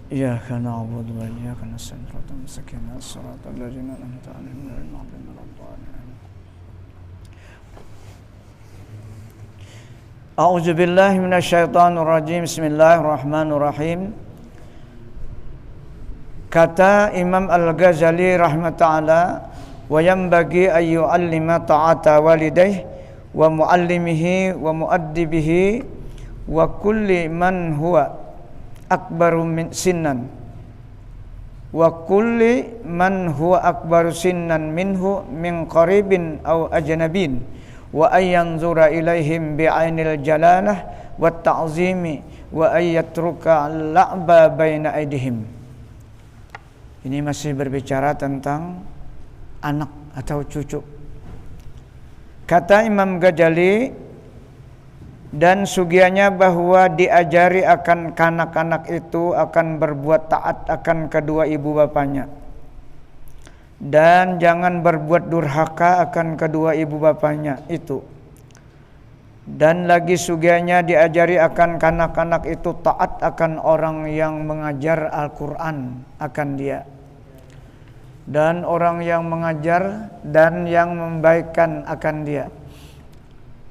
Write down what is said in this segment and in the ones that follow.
إياك نعبد وإياك نستعين اهدنا الصراط الذين أنعمت عليهم غير المغضوب عليهم ولا الضالين. أعوذ بالله من الشيطان الرجيم. Bismillahirrahmanirrahim. Kata Imam Al-Ghazali rahmatullah, wa yanbaghi an yu'allima ta'ata walidayhi wa muallimihi wa muaddibihi wa kulli man huwa akbaru min sinnan wa kulli man huwa akbaru sinnan minhu min qaribin aw ajnabin wa ayyanzura ilaihim bi'ainil jalalah wat ta'zimi wa ayyatruka la'ba baina aidihim. Ini masih berbicara tentang anak atau cucu. Kata Imam Ghazali, dan sugianya bahwa diajari akan kanak-kanak itu akan berbuat taat akan kedua ibu bapanya, dan jangan berbuat durhaka akan kedua ibu bapanya itu. Dan lagi sugianya diajari akan kanak-kanak itu taat akan orang yang mengajar Al-Quran akan dia, dan orang yang mengajar dan yang membaikkan akan dia.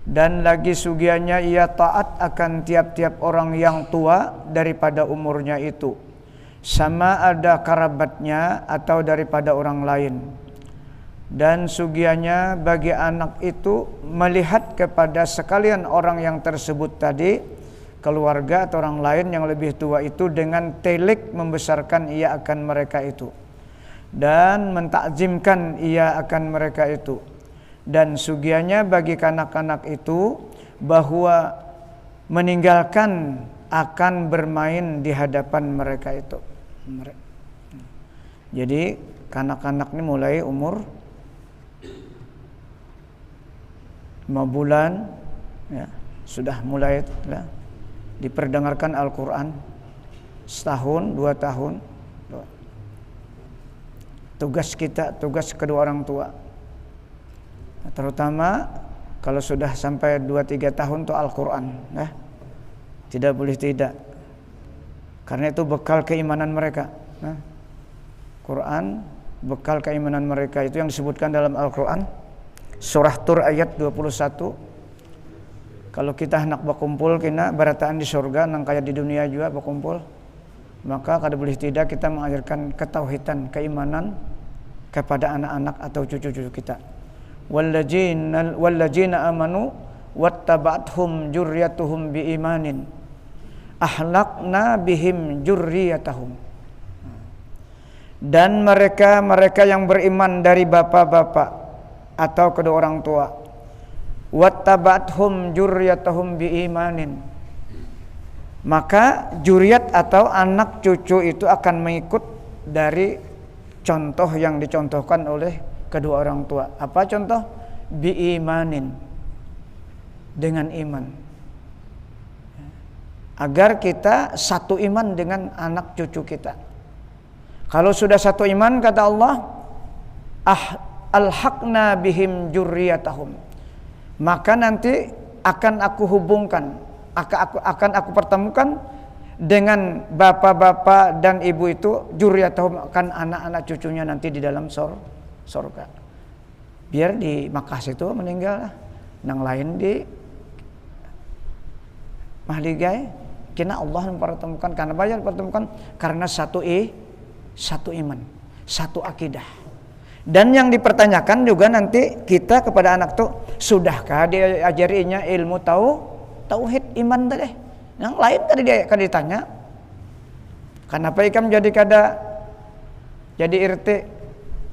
Dan lagi sugianya ia taat akan tiap-tiap orang yang tua daripada umurnya itu, sama ada kerabatnya atau daripada orang lain. Dan sugianya bagi anak itu melihat kepada sekalian orang yang tersebut tadi, keluarga atau orang lain yang lebih tua itu, dengan telik membesarkan ia akan mereka itu dan mentakzimkan ia akan mereka itu. Dan sugianya bagi kanak-kanak itu bahwa meninggalkan akan bermain di hadapan mereka itu. Jadi kanak-kanak ini mulai umur 5 bulan ya, sudah mulai ya, diperdengarkan Al-Quran, setahun 2 tahun. Tugas kita, tugas kedua orang tua, terutama kalau sudah sampai 2-3 tahun tuh Al-Quran ya. Tidak boleh tidak, karena itu bekal keimanan mereka ya. Quran bekal keimanan mereka, itu yang disebutkan dalam Al-Quran surah Tur ayat 21. Kalau kita hendak berkumpul kena barataan di surga nang kaya di dunia juga berkumpul, maka kada boleh tidak kita mengajarkan ketauhidan, keimanan kepada anak-anak atau cucu-cucu kita. Walladzina amanu wattaba'athum dzurriyyatuhum biimanin ahlaqna bihim dzurriyyatahum. Dan mereka yang beriman dari bapak-bapak atau kedua orang tua, wattaba'athum dzurriyyatuhum biimanin, maka dzurriyyat atau anak cucu itu akan mengikut dari contoh yang dicontohkan oleh kedua orang tua. Apa contoh? Biimanin, dengan iman. Agar kita satu iman dengan anak cucu kita. Kalau sudah satu iman, kata Allah, alhaqna bihim dzurriyyatahum, maka nanti akan aku hubungkan, akan aku pertemukan dengan bapak-bapak dan ibu itu, dzurriyyatahum, akan anak-anak cucunya nanti di dalam surga. Biar di Makkah situ meninggal, nang lain di mahligai, kena Allah mempertemukan. Karena banyak pertemukan karena satu iman, satu akidah. Dan yang dipertanyakan juga nanti kita kepada anak tuh, sudahkah diajarinya ilmu tauhid iman tadi? Yang lain tadi dia kan ditanya, kenapa ikam jadi RT?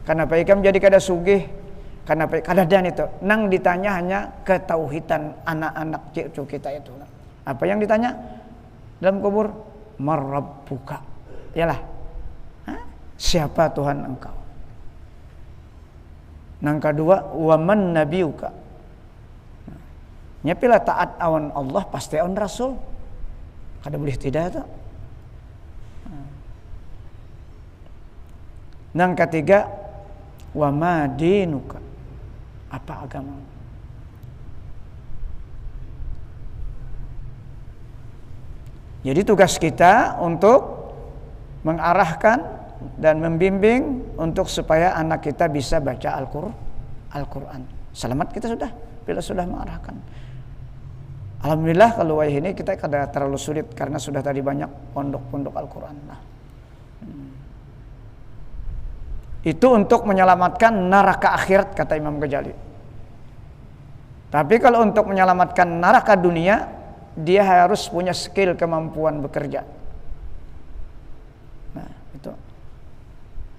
Kenapa ikam jadi kada sugih? Kenapa kada dan itu? Nang ditanya hanya ketauhidan anak-anak cucu kita itu. Apa yang ditanya dalam kubur? Marabbuka. Yalah. Siapa Tuhan engkau? Nang kedua, waman nabiyuka. Nyapilah taat awan Allah pasti awan Rasul. Kada boleh tidak itu. Nang ketiga, wa ma dinuka, apa agama? Jadi tugas kita untuk mengarahkan dan membimbing untuk supaya anak kita bisa baca Al-Quran. Selamat kita sudah, bila sudah mengarahkan. Alhamdulillah kalau wayah ini kita kada terlalu sulit karena sudah tadi banyak pondok-pondok Al-Quran. Nah, itu untuk menyelamatkan neraka akhirat kata Imam Ghazali. Tapi kalau untuk menyelamatkan neraka dunia, dia harus punya skill, kemampuan bekerja. Nah, itu.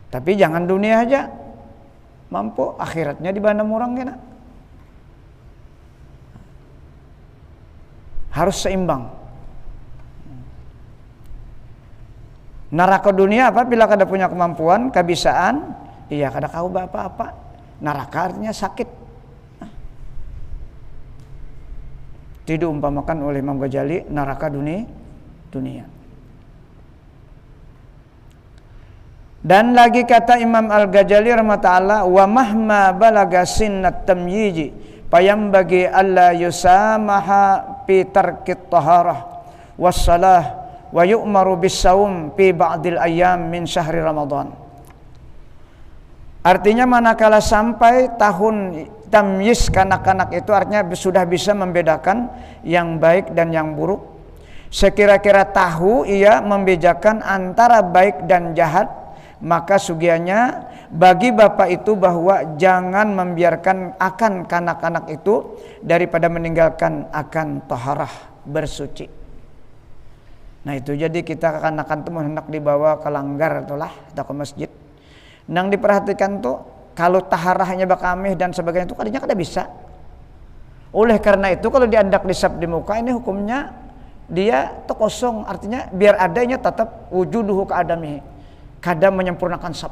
Tapi jangan dunia aja mampu, akhiratnya di mana murang kena. Harus seimbang. Neraka dunia apa? Bila kada punya kemampuan, kebisaan, iya kada kau apa-apa. Neraka artinya sakit. Itu diumpamakan oleh Imam Ghazali neraka dunia. Dan lagi kata Imam Al-Ghazali rahmatullah, wa mahma balaga sinnat tamyizi fayambagi alla yusamaha fi tarkit taharah wassalah wa yu'maru bis-saum fi ba'dil ayyam min syahri Ramadan. Artinya manakala sampai tahun tamyiz kanak-kanak itu artinya sudah bisa membedakan yang baik dan yang buruk. Sekira-kira tahu ia membedakan antara baik dan jahat, maka sugianya bagi bapak itu bahwa jangan membiarkan akan kanak-kanak itu daripada meninggalkan akan taharah, bersuci. Nah itu jadi kita kanak-kanak itu hendak dibawa ke langgar itulah atau ke masjid. Nang diperhatikan tuh kalau taharahnya bakamih dan sebagainya itu kadang kada bisa. Oleh karena itu kalau diandak disab di muka ini hukumnya dia tuh kosong, artinya biar adanya tetap wujuduhu ka adamihi. Kada menyempurnakan sab.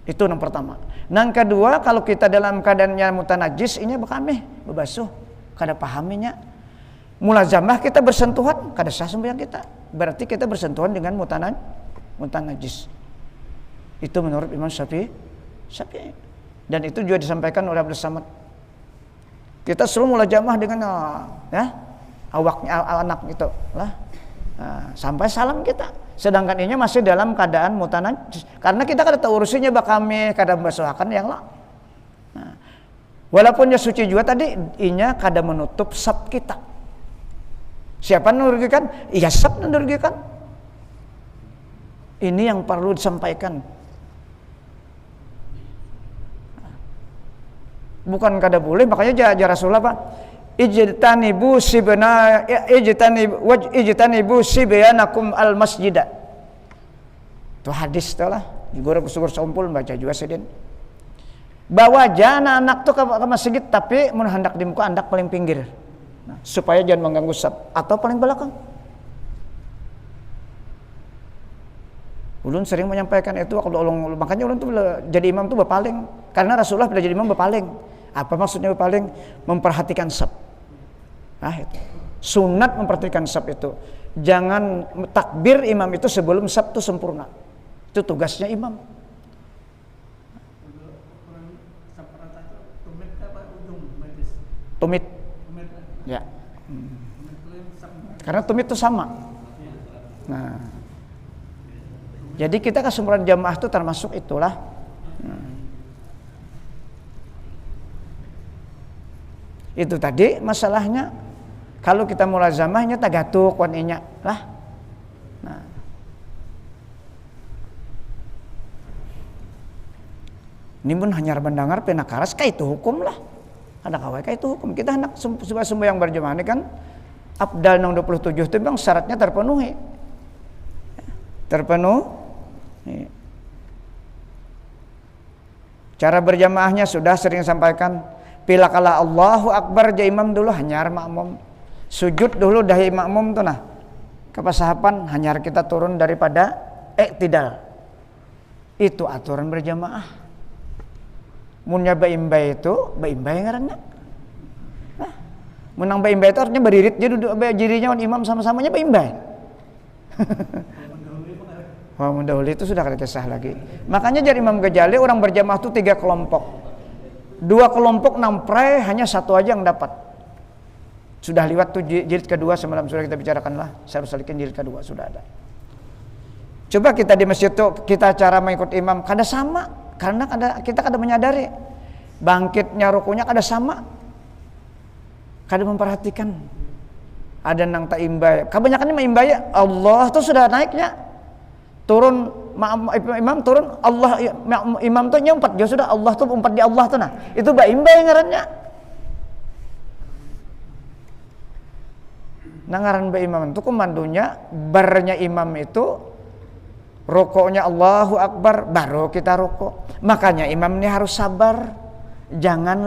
Itu yang pertama. Yang kedua, kalau kita dalam keadaannya mutanajis, ini bekamih, bebasuh, kada pahaminya. Mulazamah kita bersentuhan, kada sah sembahyang kita. Berarti kita bersentuhan dengan mutanajis. Itu menurut Imam Syafi'i. Dan itu juga disampaikan oleh Abdul Samad. Kita selalu mulazamah dengan awaknya anak itu lah. Nah, sampai salam kita. Sedangkan ini masih dalam keadaan mutanajis. Karena kita kada tahu urusannya bakame, kada membasuhakan yang lah. Nah, walaupun dia suci juga tadi, inya kada menutup sab kita. Siapa merugikan? Iya sab merugikan. Ini yang perlu disampaikan. Bukan kada boleh, makanya ajar Rasulullah Pak. Ijtanibu sibyanakum al masjidah. Itu hadis tu lah. Guru kusugur saumpul baca juga sedin. Bawa aja anak-anak tu ke masjid tapi mun hendak di muka hendak paling pinggir. Nah, supaya jangan mengganggu sab atau paling belakang. Ulun sering menyampaikan itu makanya ulun tuh jadi imam tuh berpaling karena Rasulullah bila jadi imam berpaling. Apa maksudnya berpaling? Memperhatikan sab. Nah itu sunat memperhatikan sab itu. Jangan takbir imam itu sebelum sab itu sempurna. Itu tugasnya imam. Tumit. Ya. Karena tumit itu sama. Nah. Jadi kita kesempurnaan jamaah itu termasuk itulah. Itu tadi masalahnya. Kalau kita mulazamahnya tagatuk waninya lah. Nah. Ini pun hanya mendengar penakaras kayak itu hukum lah. Ada kawai kayak itu hukum. Kita hendak sembahyang berjamaah ini kan abdal nang 27 itu memang syaratnya terpenuhi. Cara berjamaahnya sudah sering sampaikan. Bila kala Allahu Akbar ja imam dulu hanyar makmum. Sujud dulu dahi makmum tuh nah. Kepasahapan hanyar kita turun daripada iktidal. Itu aturan berjamaah. Munnya baimbay itu baimbay ngaranna. Nah, menang baimbay itu artinya beririt dia duduk dirinya imam sama-samanya baimbay. Wah, mendahului itu sudah kada kisah lagi. Makanya jadi Imam Ghazali orang berjamaah itu 3 kelompok. 2 kelompok namprai hanya 1 aja yang dapat. Sudah lewat tuh jilid kedua semalam sudah kita bicarakan lah. Saya salikin jilid kedua sudah ada. Coba kita di masjid tuh kita cara mengikut imam kada sama, karena kita kada menyadari bangkitnya rukunya kada sama, kada memperhatikan. Ada nang tak imbai, kebanyakan ini imbai Allah tuh sudah naiknya, turun imam turun Allah imam tuh nyumpat dia sudah Allah tuh umpat di Allah tuh nah itu ba imbai ngarannya. Nangaran ba imam itu komandonya barnya imam itu rokoknya Allahu Akbar baru kita rokok. Makanya imam ini harus sabar. Jangan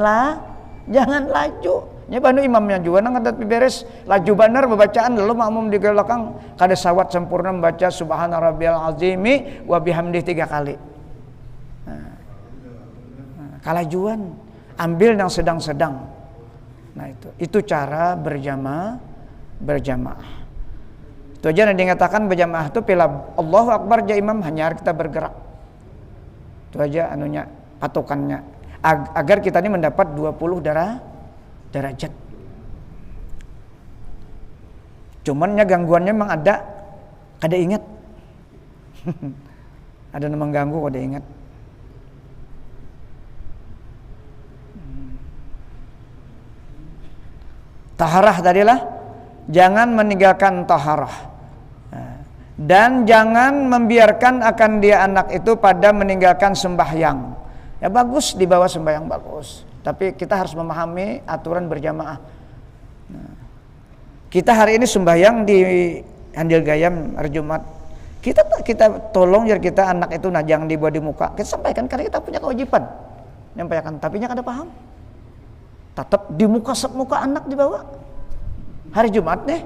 laju. Nya bantu imamnya juga nang adat beres laju benar bacaan lalu makmum di belakang kada sawat sempurna membaca subhana rabbiyal azimi wa bihamdihi 3 kali. Kalajuan ambil yang sedang-sedang. Nah itu cara berjamaah. Itu aja yang dikatakan berjamaah itu bila Allahu Akbar ja imam hanya kita bergerak. Itu aja anunya patokannya agar kita ini mendapat 20 derajat. Cumannya gangguannya memang kada ingat. Ada yang mengganggu kada ingat. Taharah tadilah jangan meninggalkan taharah. Dan jangan membiarkan akan dia anak itu pada meninggalkan sembahyang. Ya bagus dibawa sembahyang bagus, tapi kita harus memahami aturan berjamaah. Kita hari ini sembahyang di Handil Gayam hari Jumat. Kita tolong biar kita anak itu najang dibawa di muka. Kita sampaikan karena kita punya kewajiban nyampaikan, tapi nya kada paham. Tetap di muka anak dibawa. Hari Jumat deh.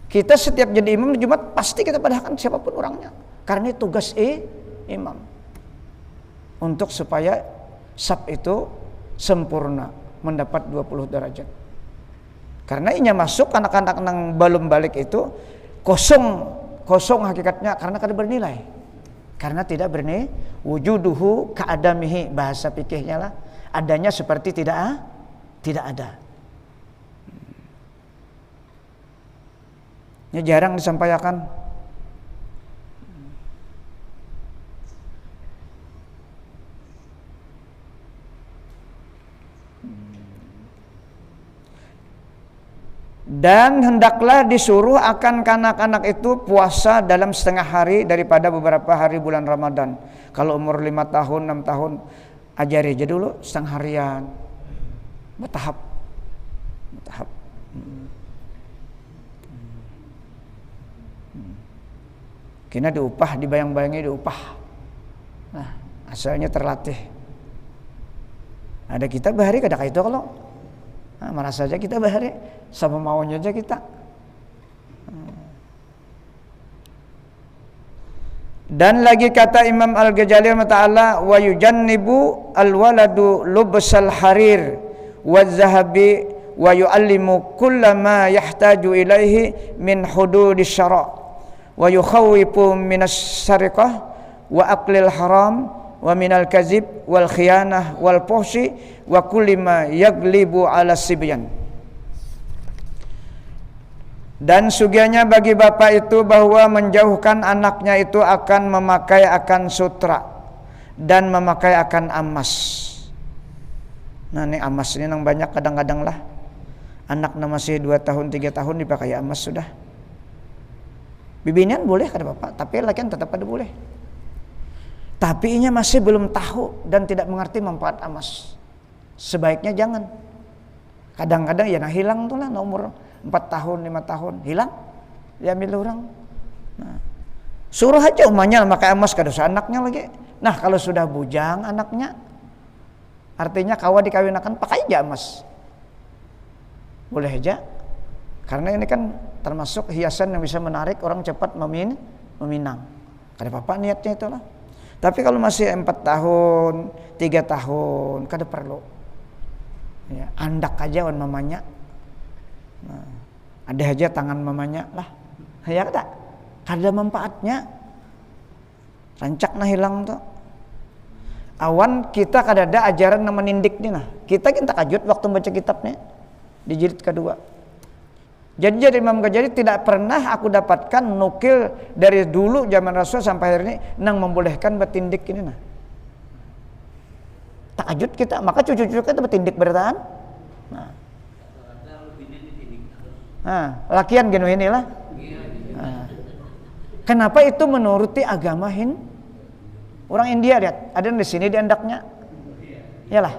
Kita setiap jadi imam di Jumat pasti kita padahkan siapapun orangnya. Karena tugas imam. Untuk supaya sab itu sempurna, mendapat 20 derajat. Karena inya masuk anak-anak yang belum balik itu kosong hakikatnya karena kada bernilai. Karena tidak bernilai wujuduhu ka'adamihi bahasa fikihnya lah. Adanya seperti tidak ada. Ini jarang disampaikan. Dan hendaklah disuruh akan kanak-kanak itu puasa dalam setengah hari daripada beberapa hari bulan Ramadan. Kalau umur 5 tahun, 6 tahun, ajari aja dulu setengah harian. Bertahap. Kena diupah, dibayang-bayangi diupah. Nah, asalnya terlatih. Ada kita bahari kada kayak itu kalau marah saja kita bahari sama maunya aja kita. Dan lagi kata Imam Al-Ghazali ta'ala wa yujannibu al-waladu lubsal harir wa zahabi wa yu'allimu kullama yahtaju ilaihi min hududis syara' wa yukhawifu minas sariqah wa aklil haram wa minal kazib wal khiyanah wal fuhsi wa kulli ma yaglibu ala sibyan. Dan sugianya bagi bapak itu bahwa menjauhkan anaknya itu akan memakai akan sutra dan memakai akan amas. Nah ini amas ini yang banyak kadang-kadang lah anak masih 2 tahun 3 tahun dipakai amas sudah. Bibinian boleh kata bapak, tapi lakian tetap ada boleh. Tapi inya masih belum tahu dan tidak mengerti manfaat amas. Sebaiknya jangan. Kadang-kadang ya hilang tuh lah umur 4 tahun 5 tahun hilang, diambil orang. Nah, suruh aja umahnya pakai emas kada usah anaknya lagi. Nah kalau sudah bujang anaknya, artinya kawa dikawinakan pakai aja emas. Boleh aja, karena ini kan termasuk hiasan yang bisa menarik orang cepat meminang. Kada apa-apa niatnya itulah. Tapi kalau masih 4 tahun 3 tahun kada perlu. Ya, andak aja wan mamanya. Nah, ada aja tangan mamanya lah. Ya kada manfaatnya. Rancak nah hilang tuh. Awan kita kada ada ajaran nama nindik nih nah. Kita kajut waktu baca kitabnya di jilid kedua. Jadi Imam Ghazali tidak pernah aku dapatkan nukil dari dulu zaman Rasul sampai hari ini nang membolehkan betindik ini nah. Takjub kita, maka cucu-cucu kita betindik bertahan. Lakian gini inilah. Kenapa itu menuruti agama orang India lihat, ada di sini di andaknya. Yalah.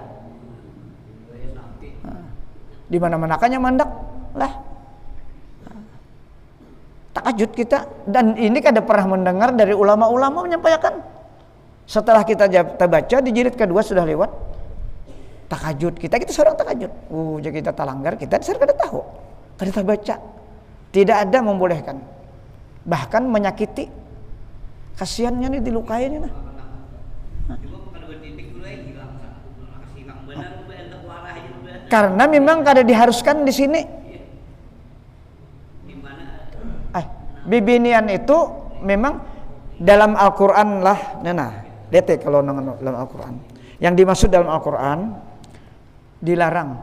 Di mana-mana kan mandak lah. Takjub kita, dan ini kada pernah mendengar dari ulama-ulama menyampaikan. Setelah kita baca di jilid kedua sudah lewat. Takjub kita seorang takjub. Jadi kita talanggar, kita kada tahu. Kada kita baca. Tidak ada membolehkan. Bahkan menyakiti. Kasihannya nih dilukai ini nah. Karena memang kada diharuskan di sini. Bibinian itu memang dalam Al-Quran lah. Lihat kalau dalam Al-Quran. Yang dimaksud dalam Al-Quran dilarang.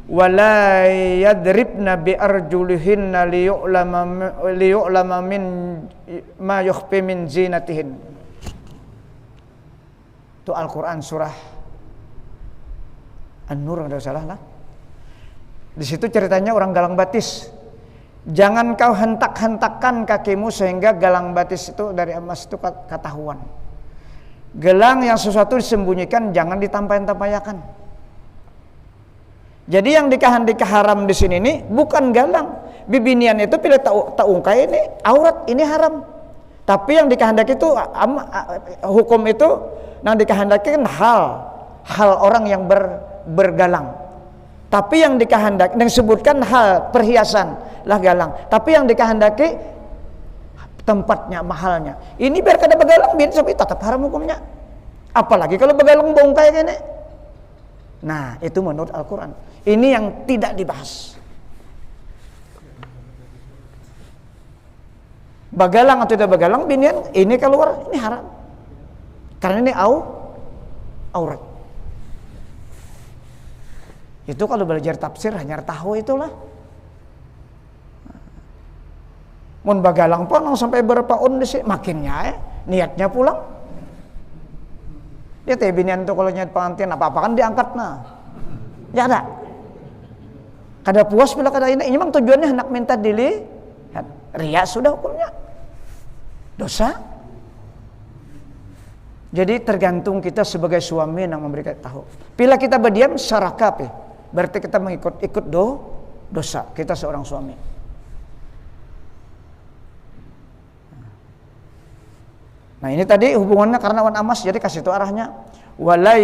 Wala yadribna bi arjulihinna liyu'lama min ma yukhfi min zinatihin. Itu Al-Quran surah An-Nur kalau salah lah. Di situ ceritanya orang galang batis. Jangan kau hentak-hentakan kakimu sehingga galang batis itu dari emas itu ketahuan. Gelang yang sesuatu disembunyikan jangan ditampayan-tampayakan. Jadi yang dikahandiki haram di sini ini bukan galang. Bibinian itu pilih tak ungkai ini aurat, ini haram. Tapi yang dikehendaki itu hukum itu yang dikehendaki kan hal orang yang bergalang. Tapi yang dikehendaki yang disebutkan hal perhiasan lah galang. Tapi yang dikehendaki tempatnya, mahalnya. Ini biar kada begalang biar tapi tetap haram hukumnya. Apalagi kalau begalang bongkai gini. Nah, itu menurut Al-Qur'an. Ini yang tidak dibahas. Begalang atau tidak begalang binian ini keluar ini haram. Karena ini aurat. Itu kalau belajar tafsir hanya tahu itulah. Mun bagalang pun sampai berapa on di sini makinnya niatnya pulang. Dia teh binian tuh kalau nyat pengantin apa-apa kan diangkat nah. Ya ada. Kada puas bila kada ini memang tujuannya hendak minta dilihat. Ria sudah hukumnya. Dosa. Jadi tergantung kita sebagai suami yang memberikan tahu. Bila kita berdiam sarakap berarti kita mengikut dosa kita seorang suami. Nah ini tadi hubungannya karena wan amas, jadi kasih itu arahnya. Wala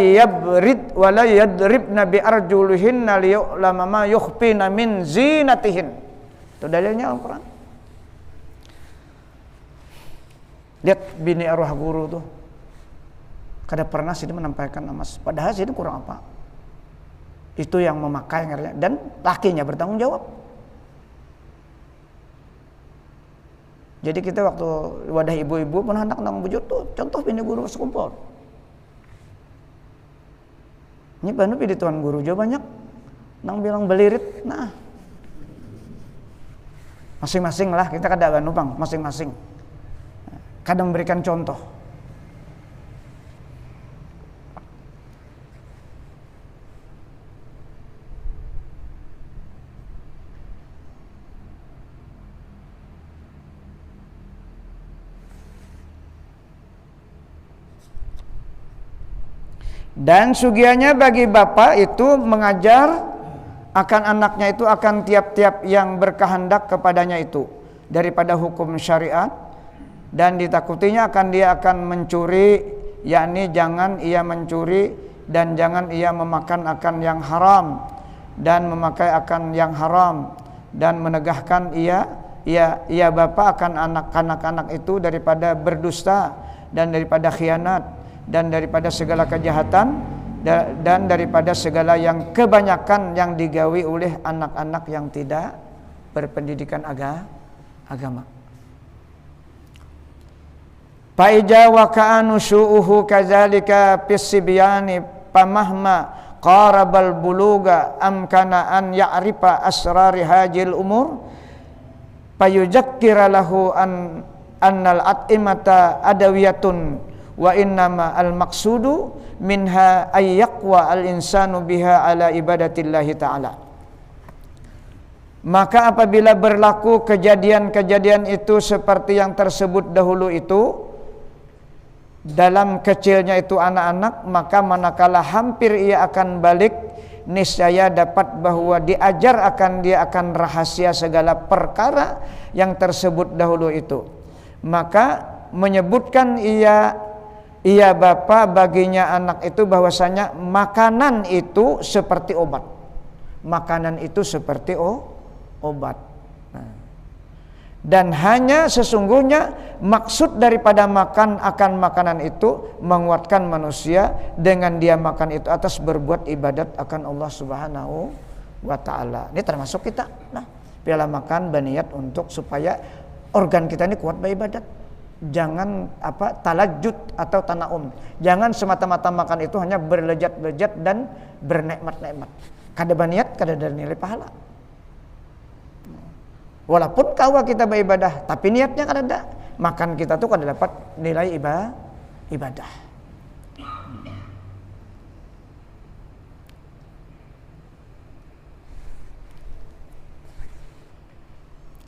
yadribna bi arjulihinna liyu'lama ma yukhfina min zinatihin. Itu dalilnya Al-Quran. Lihat bini arwah guru tuh. Kada pernah sih menampaikan amas. Padahal sih kurang apa. Itu yang memakai ngernya. Dan lakinya bertanggung jawab. Jadi kita waktu wadah ibu-ibu pun hendak nang bujur tuh contoh bini guru sekumpul. Ini banu pilih tuan guru jauh banyak nang bilang belirit. Nah masing-masing lah kita kada banu bang masing-masing. Kadang memberikan contoh. Dan sugianya bagi bapak itu mengajar akan anaknya itu akan tiap-tiap yang berkehendak kepadanya itu daripada hukum syariat, dan ditakutinya dia akan mencuri, yakni jangan ia mencuri dan jangan ia memakan akan yang haram dan memakai akan yang haram, dan menegahkan ia bapak akan anak-anak itu daripada berdusta dan daripada khianat dan daripada segala kejahatan dan daripada segala yang kebanyakan yang digawi oleh anak-anak yang tidak berpendidikan agama. Faija wa ka'anu su'uhu kadzalika fis-sibyani pamahma qarabal buluga amkana an ya'rifa asrari hajil umur Payuzakkira lahu annal at'imata adawiyatun wa innama al maqsudu minha ayyaqwa al insanu biha ala ibadatillahi ta'ala. Maka apabila berlaku kejadian-kejadian itu seperti yang tersebut dahulu itu, dalam kecilnya itu anak-anak, maka manakala hampir ia akan balik, niscaya dapat bahwa dia akan rahasia segala perkara yang tersebut dahulu itu. Maka menyebutkan ia bapa baginya anak itu bahwasanya makanan itu seperti obat. Makanan itu seperti obat. Dan hanya sesungguhnya maksud daripada makan akan makanan itu menguatkan manusia dengan dia makan itu atas berbuat ibadat akan Allah Subhanahu wa taala. Ini termasuk kita. Nah, piala makan berniat untuk supaya organ kita ini kuat beribadat. Jangan talajud atau tanaum. Jangan semata-mata makan itu hanya berlejat-lejat dan bernikmat-nikmat. Kada berniat, kada ada nilai pahala. Walaupun kawa kita beribadah, tapi niatnya kada ada, makan kita tuh kada dapat nilai ibadah.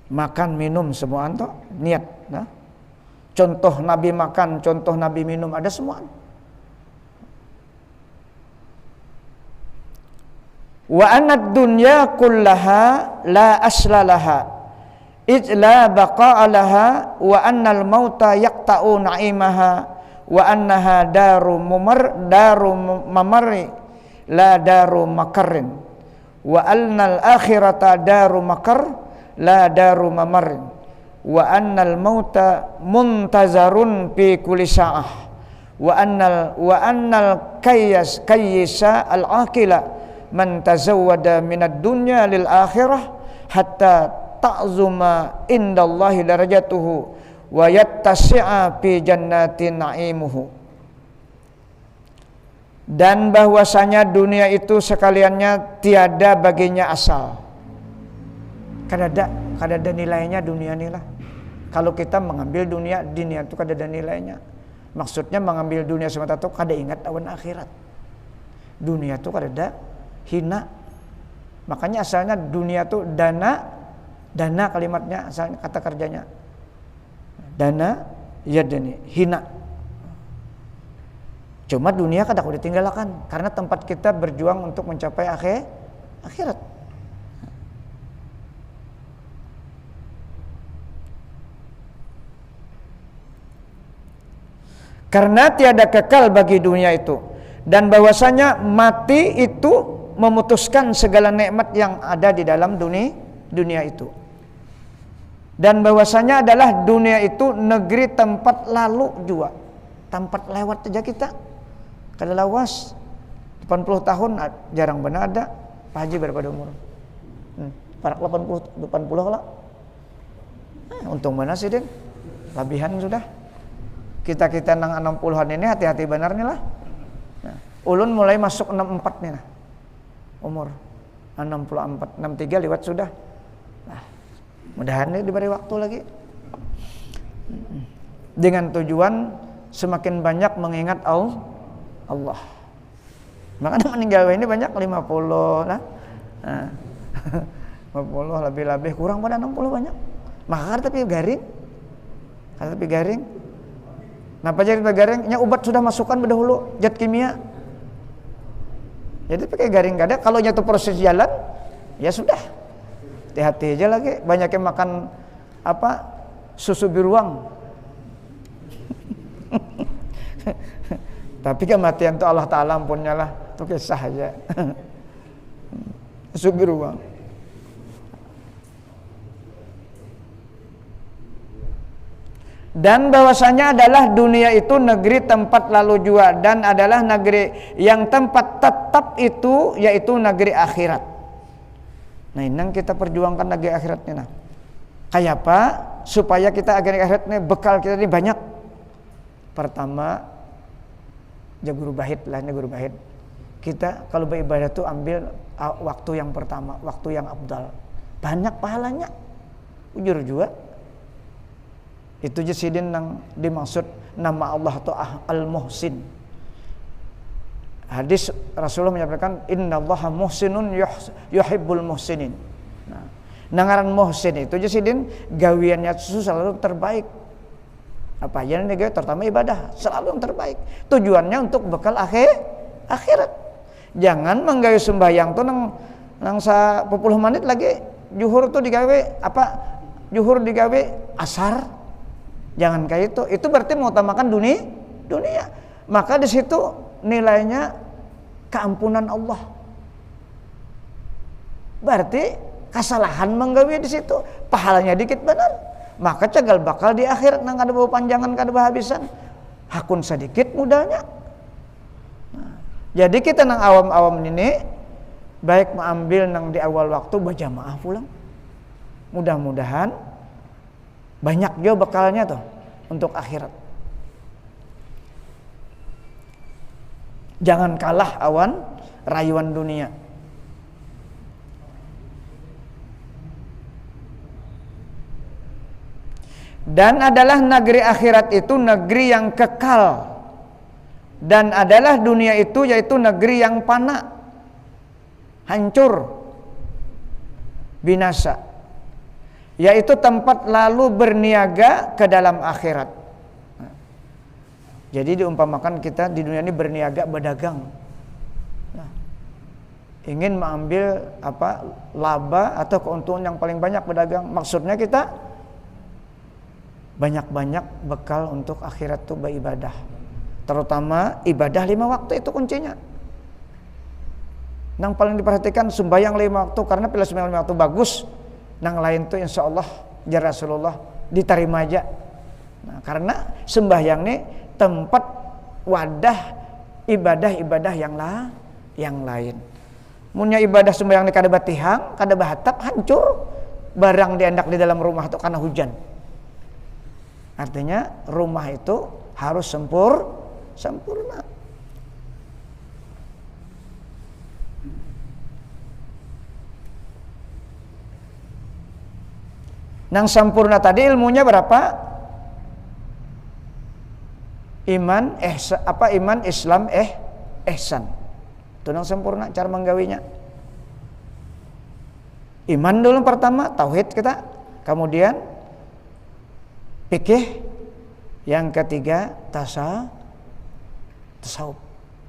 Makan minum semua anto niat, nah. Contoh Nabi makan, contoh Nabi minum ada semua. Wa anad dunya kullaha la aslalaha la baqa'alaha wa annal mauta yaqta'u na'imaha wa annaha daru mamari la daru makarin wa annal akhirata daru makar la daru mamarin wa annal mauta muntazarun fi kulli sa'ah wa annal kayyisa al-aqila man tazawwada minad dunya lil akhirah hatta ta'zuma indallahi darajatuhu wa yattasi'a fi jannatin na'imuhu. Dan bahwasanya dunia itu sekaliannya tiada baginya asal. Kada ada nilainya dunia inilah. Kalau kita mengambil dunia itu kada ada nilainya. Maksudnya mengambil dunia semata itu kada ingat awan akhirat. Dunia itu kada ada hina. Makanya asalnya dunia itu dana kalimatnya, asalnya kata kerjanya dana yadani hina. Cuma dunia kadang udah ditinggalkan karena tempat kita berjuang untuk mencapai akhirat. Karena tiada kekal bagi dunia itu, dan bahwasanya mati itu memutuskan segala nikmat yang ada di dalam dunia itu. Dan bahwasanya adalah dunia itu negeri tempat lalu juga, tempat lewat aja kita. Kada lawas 80 tahun jarang benar ada. Pak Haji berapa umur? Parak 80 lah. Untung benar sih Den. Labihan sudah. Kita nang 60-an ini hati-hati benar nih lah. Nah, ulun mulai masuk 64 nih lah. Umur 64, 63 lewat sudah. Nah, mudahan nih diberi waktu lagi. Dengan tujuan semakin banyak mengingat Allah. Makanya meninggal ini banyak 50 lah. Nah, 50 lebih kurang pada 60 banyak. Maka tapi garing. Kenapa jadi garing? Nya obat sudah masukkan berdahulu zat kimia. Jadi pakai garing gak ada. Kalau nyatu proses jalan, ya sudah. Hati-hati aja lagi. Banyak yang makan susu biruang. Tapi kematian itu Allah Ta'ala ampunnya lah. Itu kisah aja. Susu biruang. Dan bahwasanya adalah dunia itu negeri tempat lalu jua, dan adalah negeri yang tempat tetap itu yaitu negeri akhirat. Nah, ini yang kita perjuangkan negeri akhirat ini. Nah, kayak apa supaya kita negeri akhirat ini bekal kita ini banyak. Pertama, guru bahid lah, ini guru bahid. Kita kalau beribadah itu ambil waktu yang pertama, waktu yang afdal. Banyak pahalanya. ujur juga. Itu je sidin nang dimaksud nama Allah tu Al-Muhsin. Hadis Rasulullah menyampaikan innallaha muhsinun yuhibbul muhsinin. Nah, nangaran muhsin itu je sidin gawiannya selalu terbaik. Apa aja nih gawe terutama ibadah selalu yang terbaik. Tujuannya untuk bekal akhirat. Jangan menggawe sembahyang tuh nang 10 menit lagi zuhur tuh digawe zuhur digawe asar. Jangan kayak itu. Itu berarti mengutamakan dunia. Maka di situ nilainya keampunan Allah. Berarti kesalahan menggawe di situ, pahalanya dikit benar. Maka cegal bakal di akhirat nang kada bawa panjangan kada habisan. Hakun sedikit mudahnya. Nah, jadi kita nang awam-awam ini baik mengambil nang di awal waktu berjamaah pulang. Mudah-mudahan banyak juga bekalnya tuh untuk akhirat. Jangan kalah awan rayuan dunia. Dan adalah negeri akhirat itu negeri yang kekal. Dan adalah dunia itu yaitu negeri yang fana, hancur, binasa. Yaitu tempat lalu berniaga ke dalam akhirat. Jadi diumpamakan kita di dunia ini berniaga berdagang. Ingin mengambil laba atau keuntungan yang paling banyak berdagang. Maksudnya kita banyak-banyak bekal untuk akhirat itu beribadah. Terutama ibadah 5 waktu itu kuncinya. Yang paling diperhatikan sembahyang 5 waktu karena bila sembahyang 5 waktu bagus. Nang lain tuh insya Allah jar Rasulullah diterima aja. Nah, karena sembahyang ini tempat wadah ibadah-ibadah yang lain. Munya ibadah sembahyang ini kada batihang, kada bahatap, hancur. Barang diendak di dalam rumah itu karena hujan. Artinya rumah itu harus sempurna. Nang sempurna tadi ilmunya berapa? Iman, Islam, ihsan. Itu nang sempurna cara menggawinya. Iman dulu pertama, tauhid kita. Kemudian fikih. Yang ketiga tasawuf,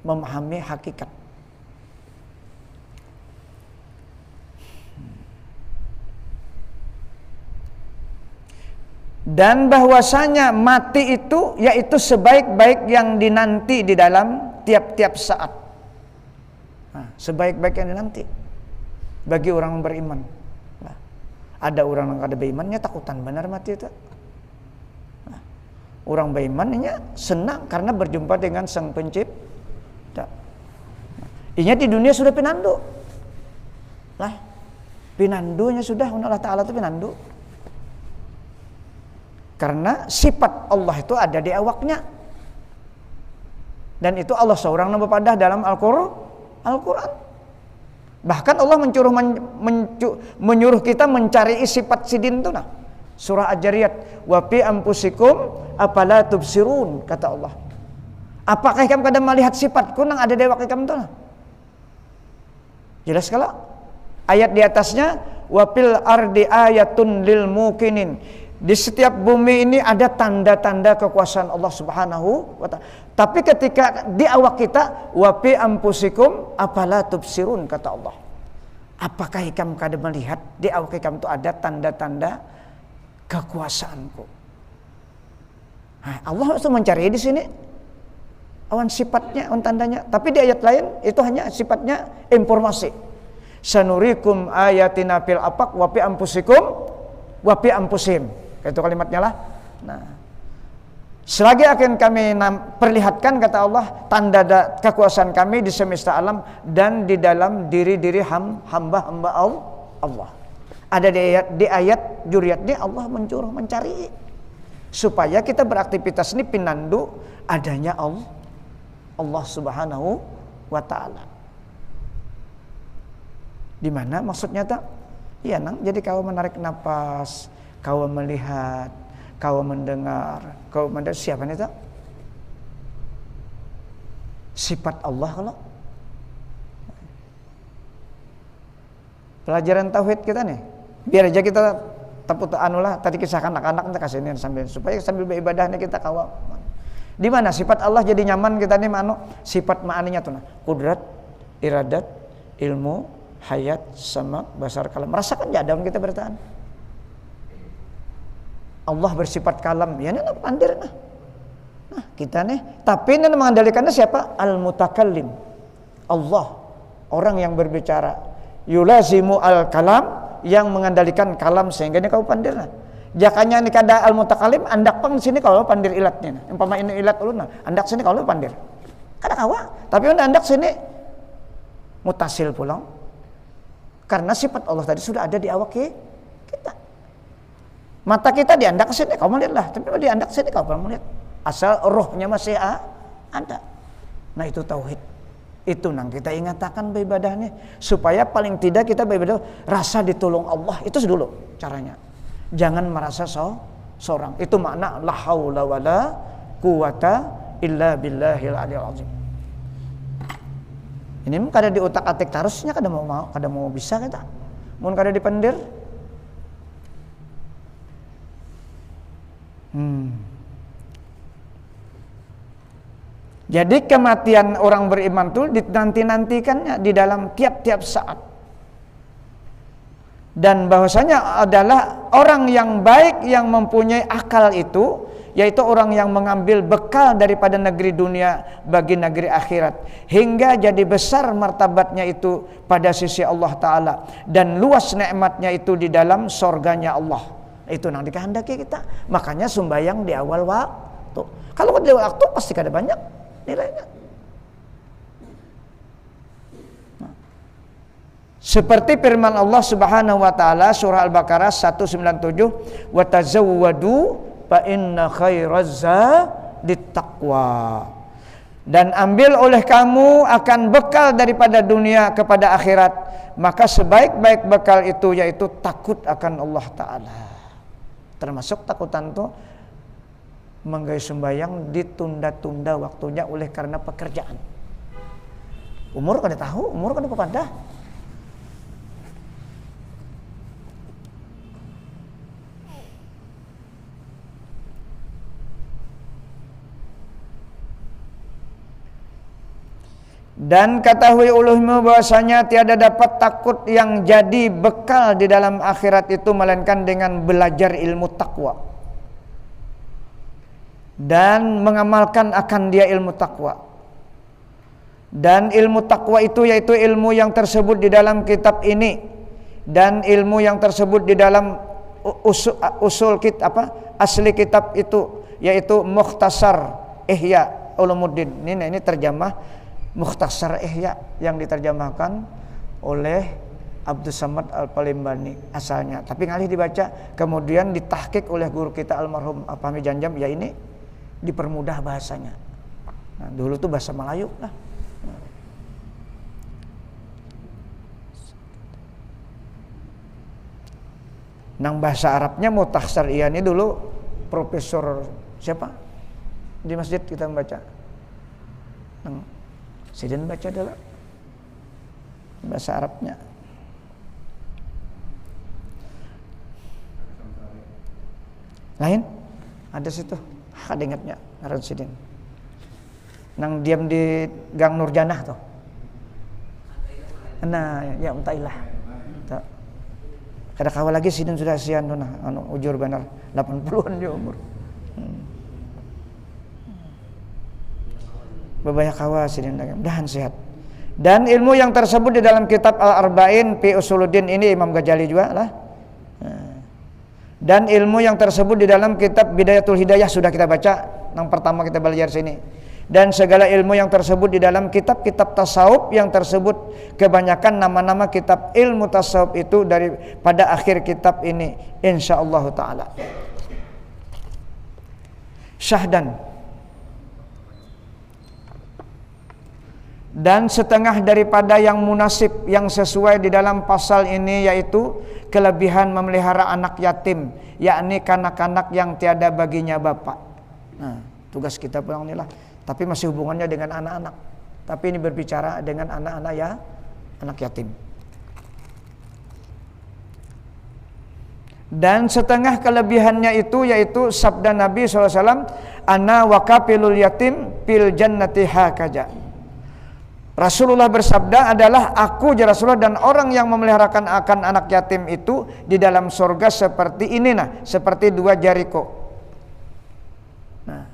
memahami hakikat. Dan bahwasanya mati itu yaitu sebaik-baik yang dinanti di dalam tiap-tiap saat. Nah, sebaik-baik yang dinanti bagi orang beriman. Nah, ada orang yang kada berimannya takutan benar mati itu. Nah, orang berimannya senang karena berjumpa dengan Sang Pencipta. Inya di dunia sudah pinandu. Lah, pinandunya sudah Allah Ta'ala itu pinandu. Karena sifat Allah itu ada di awaknya. Dan itu Allah seorang nama padah dalam Al-Quran. Bahkan Allah menyuruh kita mencari sifat sidin itu. Nah. Surah Al-Jariyat. Wa fi anfusikum afala tubsirun. Kata Allah. Apakah kamu kada melihat sifatku yang ada di awak kamu itu? Nah. Jelas kalau ayat di atasnya. Wa fil ardi ayatun lil mukinin. Di setiap bumi ini ada tanda-tanda kekuasaan Allah Subhanahu wa ta'ala. Tapi ketika di awak kita wa fi anfusikum afala tubsirun kata Allah. Apakah kamu kada melihat di awak kamu itu ada tanda-tanda kekuasaanku? Nah, Allah itu mencari di sini awan sifatnya, awan tandanya. Tapi di ayat lain itu hanya sifatnya informasi. Sanurikum ayatina fil afaq wa fi anfusikum wa fi anfusihim. Itu kalimatnya lah. Nah, selagi akan kami perlihatkan kata Allah tanda kekuasaan kami di semesta alam dan di dalam diri-diri hamba-hamba Allah. Ada di ayat Juriyat ini Allah mencari supaya kita beraktivitas ini pinandu adanya Allah Subhanahu wa ta'ala. Di mana maksudnya tak? Iya nang, jadi kalau menarik napas kau melihat, kau mendengar, kau mendengar. Siapa itu? Sifat Allah kalau. Pelajaran tauhid kita nih. Biar aja kita tepuk anulah tadi kisah anak-anak kita kasih ini sambil supaya sambil beribadah nih kita kawal. Di mana sifat Allah jadi nyaman kita nih mano? Sifat ma'aninya tuh nah. Kudrat, iradat, ilmu, hayat, sama basar kalam. Merasakan ya daun kita bertahan. Allah bersifat kalam. Ya ini pandir nah. Nah, kita nih tapi ini mengendalikannya siapa? Al-mutakallim. Allah, orang yang berbicara. Yulazimu al-kalam, yang mengendalikan kalam sehingga ini kau pandir nah. Jakanya ini kada al-mutakalim andak pang sini kalau pandir ilatnya nah. Umpama ini ilat ulun nah, andak sini kalau pandir. Kada kawa, tapi andak sini mutasil pulang. Karena sifat Allah tadi sudah ada di awak kita. Mata kita diandak ke sini kau melihat lah, tapi di andak sini kau melihat. Asal rohnya masih ada. Nah itu tauhid. Itu nang kita ingatakan beribadahnya supaya paling tidak kita beribadah rasa ditolong Allah itu dulu caranya. Jangan merasa seorang. Itu makna la haula wala quwata illa billahil aliyil azim. Ini mah kada di otak-atik harusnya kada mau bisa kita. Mun kada dipendir. Jadi kematian orang beriman itu dinanti-nantikannya di dalam tiap-tiap saat. Dan bahwasanya adalah orang yang baik yang mempunyai akal itu, yaitu orang yang mengambil bekal daripada negeri dunia bagi negeri akhirat. Hingga jadi besar martabatnya itu pada sisi Allah Ta'ala. Dan luas nikmatnya itu di dalam sorganya Allah. Itu yang dikehendaki kita. Makanya sembahyang di awal waktu. Kalau di awal waktu pasti kada banyak nilainya. Seperti firman Allah Subhanahu wa taala surah Al-Baqarah 197, "Wa tazawwadu fa inna khairaz zadit taqwa." Dan ambil oleh kamu akan bekal daripada dunia kepada akhirat, maka sebaik-baik bekal itu yaitu takut akan Allah Ta'ala. Termasuk takutan itu menggawe sembahyang ditunda-tunda waktunya oleh karena pekerjaan. Umur kada tahu, umur kada kepada. Dan ketahui ulummu bahwasanya tiada dapat takut yang jadi bekal di dalam akhirat itu melainkan dengan belajar ilmu takwa dan mengamalkan akan dia ilmu takwa. Dan ilmu takwa itu yaitu ilmu yang tersebut di dalam kitab ini dan ilmu yang tersebut di dalam usul kitab asli kitab itu yaitu Mukhtasar Ihya Ulumuddin. Ini terjemah Mukhtasar Ihya yang diterjemahkan oleh Abdus Samad Al-Palimbani asalnya, tapi ngalih dibaca kemudian ditahqiq oleh guru kita almarhum Fahmi Janjam, ya ini dipermudah bahasanya. Nah, dulu tuh bahasa Melayu lah. Nang bahasa Arabnya Mukhtasar Ihya ini dulu profesor siapa di masjid kita membaca. Nang Sidin baca dulu bahasa Arabnya. Lain ada situ, ada ingatnya ngaran Sidin. Nang diam di Gang Nurjanah tuh. Nah, ya Untailah. Tuh. Kada kawal lagi Sidin sudah sian tuh nah, ujur benar 80-an dia umur. Bebanyak kawas dan sehat. Dan ilmu yang tersebut di dalam kitab Al-Arba'in fi Usuluddin ini Imam Ghazali juga lah. Dan ilmu yang tersebut di dalam kitab Bidayatul Hidayah sudah kita baca, yang pertama kita belajar sini. Dan segala ilmu yang tersebut di dalam kitab-kitab tasawuf yang tersebut kebanyakan nama-nama kitab ilmu tasawuf itu daripada akhir kitab ini insyaallah taala. Syahdan. Dan setengah daripada yang munasib yang sesuai di dalam pasal ini yaitu kelebihan memelihara anak yatim, yakni kanak-kanak yang tiada baginya bapak. Nah, tugas kita pulang inilah. Tapi masih hubungannya dengan anak-anak. Tapi ini berbicara dengan anak-anak ya, anak yatim. Dan setengah kelebihannya itu yaitu sabda Nabi SAW, ana wakafilul yatim fil jannati hakaja. Rasulullah bersabda adalah aku ya Rasulullah dan orang yang memeliharakan akan anak yatim itu di dalam surga seperti ini, nah, seperti dua Jericho. Nah,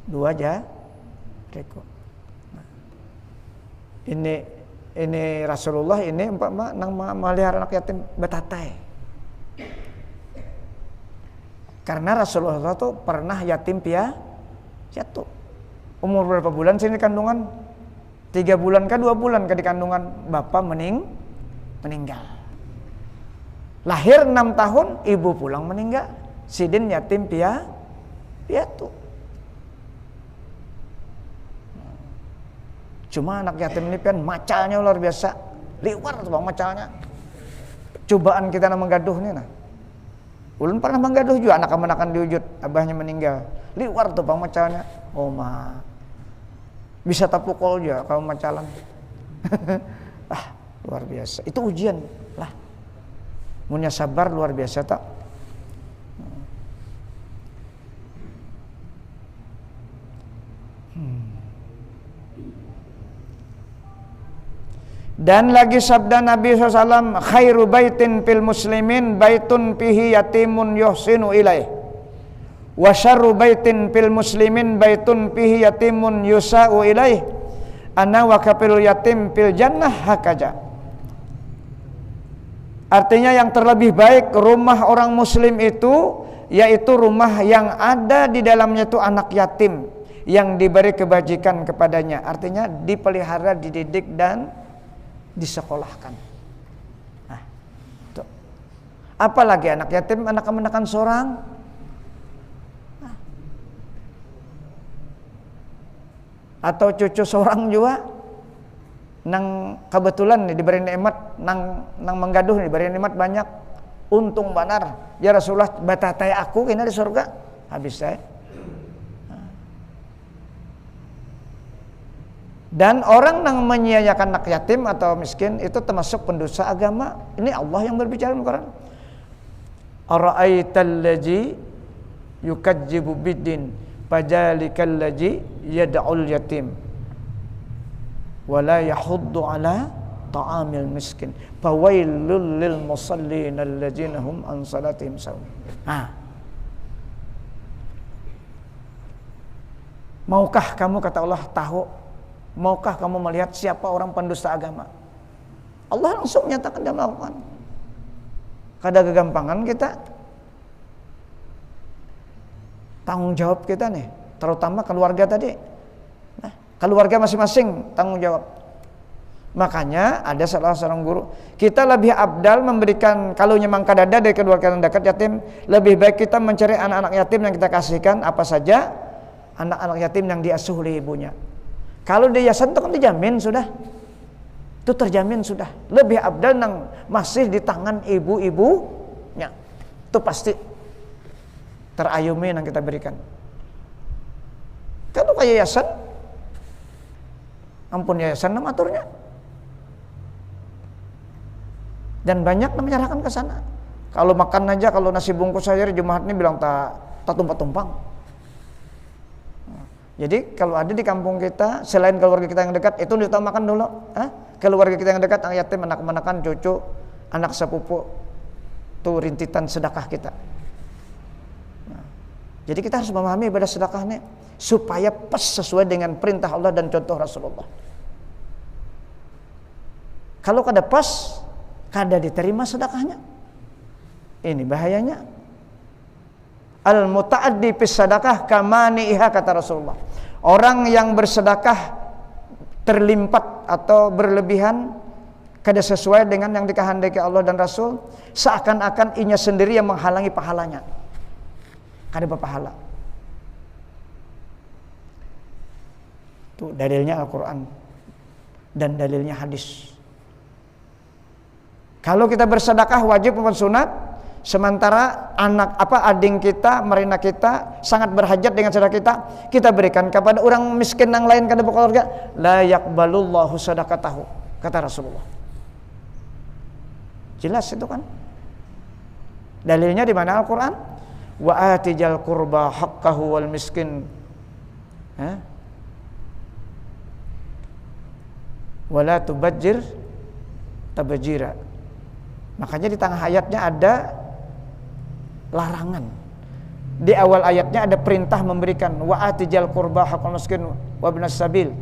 dua Jericho. Nah, ini Rasulullah ini umpama nang memelihara anak yatim betatai. Karena Rasulullah itu pernah yatim piatu. Umur berapa bulan sih ini kandungan? 3 bulan kah 2 bulan kah di kandungan bapak meninggal. Lahir 6 tahun ibu pulang meninggal. Sidin yatim piatu. Cuma anak yatim ini kan macalnya luar biasa. Liwar tuh bang macalnya. Cobaan kita menggaduh nih nah. Ulun pernah menggaduh juga anak menakan diwujud, abahnya meninggal. Liwar tuh bang macalnya. Oh ma. Bisa tapukol aja kalau macalan. Luar biasa. Itu ujian lah. Punya sabar luar biasa tak. Dan lagi sabda Nabi SAW, khairu baitin fil muslimin baitun fihi yatimun yuhsinu ilaih, wa syarru baitin fil muslimin baitun fihi yatimun yusa'u ilaih, ana wa kafilul yatim fil jannah hakaja. Artinya yang terlebih baik rumah orang muslim itu yaitu rumah yang ada di dalamnya itu anak yatim yang diberi kebajikan kepadanya. Artinya dipelihara, dididik dan disekolahkan. Nah, tuh. Apalagi anak yatim, anak kemenakan seorang. Nah. Atau cucu seorang juga nang kebetulan diberi nikmat nang menggaduh diberi nikmat banyak, untung benar ya Rasulullah batatai aku kena di surga habis saya. Dan orang yang menyia-nyiakan anak yatim atau miskin itu termasuk pendosa agama. Ini Allah yang berbicara dalam Quran. Ara'aital ladzi yukazzibu biddin fajalikal ladzi yad'ul yatim wala yahuddu ala ta'amil miskin fawailul lil musallin alladzina hum an salatihim sahun. Maukah kamu kata Allah tahu? Maukah kamu melihat siapa orang pendusta agama? Allah langsung menyatakan dan melakukan. Kada kegampangan kita tanggung jawab kita nih, terutama keluarga tadi. Nah, keluarga masing-masing tanggung jawab. Makanya ada salah seorang guru, kita lebih abdal memberikan kalau memang kadada dari keluarga yang dekat yatim, lebih baik kita mencari anak-anak yatim yang kita kasihkan apa saja, anak-anak yatim yang diasuh oleh ibunya. Kalau di yayasan itu kan dijamin sudah, itu terjamin sudah. Lebih abdal nang masih di tangan ibu-ibunya, itu pasti terayumi yang kita berikan. Kalau kayak yayasan, ampun yayasan nama aturnya. Dan banyak yang menyerahkan ke sana. Kalau makan aja, kalau nasi bungkus saja Jumat ini bilang tak tumpang-tumpang. Jadi kalau ada di kampung kita, selain keluarga kita yang dekat, itu diutamakan dulu. Keluarga kita yang dekat, anak yatim, anak-anakan, cucu, anak sepupu, itu rintitan sedekah kita. Nah, jadi kita harus memahami ibadah sedekah ini supaya pas sesuai dengan perintah Allah dan contoh Rasulullah. Kalau kada pas, kada diterima sedekahnya. Ini bahayanya. Al-muta'addi fis sadaqah kamani'iha kata Rasulullah. Orang yang bersedekah terlimpat atau berlebihan kada sesuai dengan yang dikehendaki Allah dan Rasul, seakan-akan inya sendiri yang menghalangi pahalanya. Kada berpahala. Itu dalilnya Al-Qur'an. dan dalilnya hadis. Kalau kita bersedekah wajib maupun sunat, sementara ading kita, merina kita sangat berhajat dengan sedekah kita berikan kepada orang miskin yang lain kada berkeluarga, la yaqbalullahu sadaqatahu, kata Rasulullah. Jelas itu kan? Dalilnya di mana Al-Qur'an? Wa atijal qurba haqqahu wal miskin. Wala tubajjir tabajira. Makanya di tengah ayatnya ada larangan. Di awal ayatnya ada perintah memberikan wa atijal qurba haqqal miskin wa ibnas sabil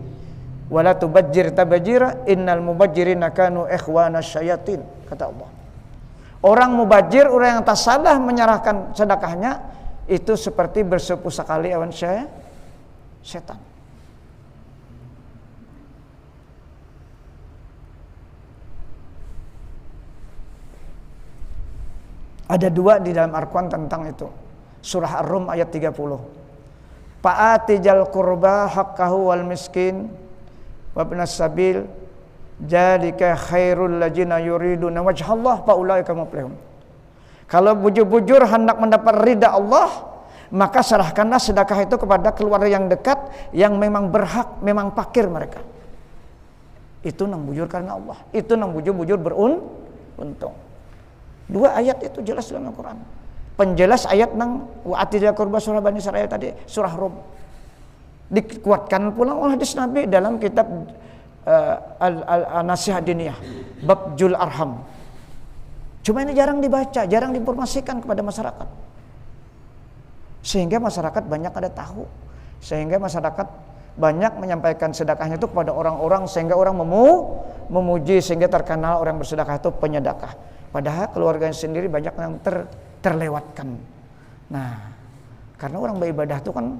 wala tubajjir tabajira innal mubajjirina kanu ikhwana syayatin, kata Allah. Orang mubajir, orang yang tak salah menyerahkan sedekahnya itu seperti bersepu sekali awan setan. Ada dua di dalam Al-Quran tentang itu. Surah Ar-Rum ayat 30. Fa'atijal qurba haqqahu wal miskin wa ibnas sabil dzalika khairul ladzina yuriduna wajhallah fa ulaika muflihun. Kalau bujur-bujur hendak mendapat ridha Allah, maka serahkanlah sedekah itu kepada keluarga yang dekat yang memang berhak, memang fakir mereka. Itu nang bujur karena Allah. Itu nang bujur-bujur beruntung. Dua ayat itu jelas dalam Al-Quran. Penjelas ayat nang wa atijal qurba surah Bani Israil tadi, surah Rum. Dikuatkan pula oleh hadis Nabi dalam kitab Al-Nasihat Diniyah bab Jul Arham. Cuma ini jarang dibaca, jarang diinformasikan kepada masyarakat. Sehingga masyarakat banyak ada tahu. Sehingga masyarakat banyak menyampaikan sedekahnya itu kepada orang-orang sehingga orang memuji sehingga terkenal orang bersedekah itu penyedekah. Padahal keluarganya sendiri banyak yang terlewatkan. Nah, karena orang beribadah itu kan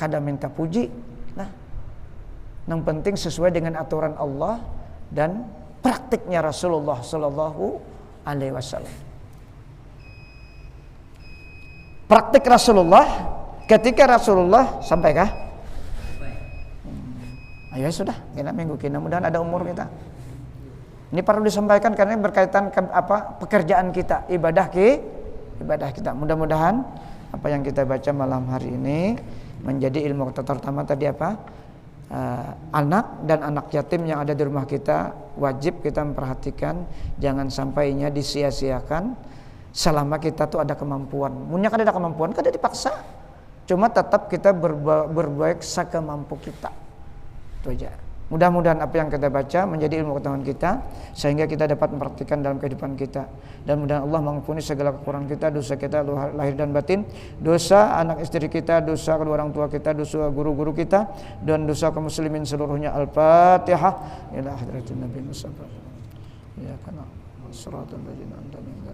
kadang minta puji. Nah, yang penting sesuai dengan aturan Allah dan praktiknya Rasulullah Sallallahu Alaihi Wasallam. Praktik Rasulullah ketika Rasulullah sampaikah? Ayo sudah, kita minggu kini mudah-mudahan ada umur kita. Ini perlu disampaikan karena berkaitan ke pekerjaan kita, ibadah kita. Mudah-mudahan apa yang kita baca malam hari ini menjadi ilmu terutama tadi anak dan anak yatim yang ada di rumah kita wajib kita memperhatikan, jangan sampainya disia-siakan selama kita tuh ada kemampuan. Munya kan ada kemampuan, kan ada dipaksa. Cuma tetap kita berbaik sekemampu kita. Itu aja. Mudah-mudahan apa yang kita baca menjadi ilmu pengetahuan kita sehingga kita dapat mempraktikkan dalam kehidupan kita, dan mudah-mudahan Allah mengampuni segala kekurangan kita, dosa kita lahir dan batin, dosa anak istri kita, dosa kedua orang tua kita, dosa guru-guru kita, dan dosa kaum muslimin seluruhnya. Al-Fatihah. Ila hadratin Nabi Mustafa. Ya kana siratal ladzina an'amta alaihim.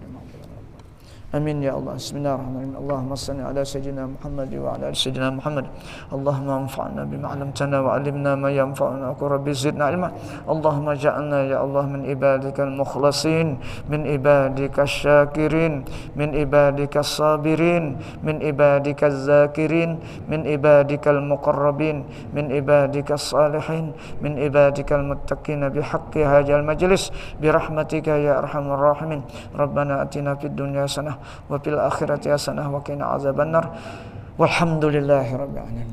Amin ya Allah. Bismillahirrahmanirrahim. Allahumma salli ala sayyidina Muhammad wa ala ali sayyidina Muhammad. Allahumma anfa'na bima 'allamtana wa 'allimna ma yanfa'una wa rabbi zidna ilma. Allahumma ja'alna ya Allah min ibadikal mukhlasin, min ibadikasy syakirin, min ibadikas sabirin, min ibadikaz zakirin, min ibadikal muqarrabin, min ibadikas salihin, min ibadikal muttaqin bihaqqi hadzal majlis bi rahmatika ya arhamar rahimin. Rabbana atina fid dunya hasanah wa fil akhirati hasanah wa qina azabannar. Walhamdulillahirabbil alamin.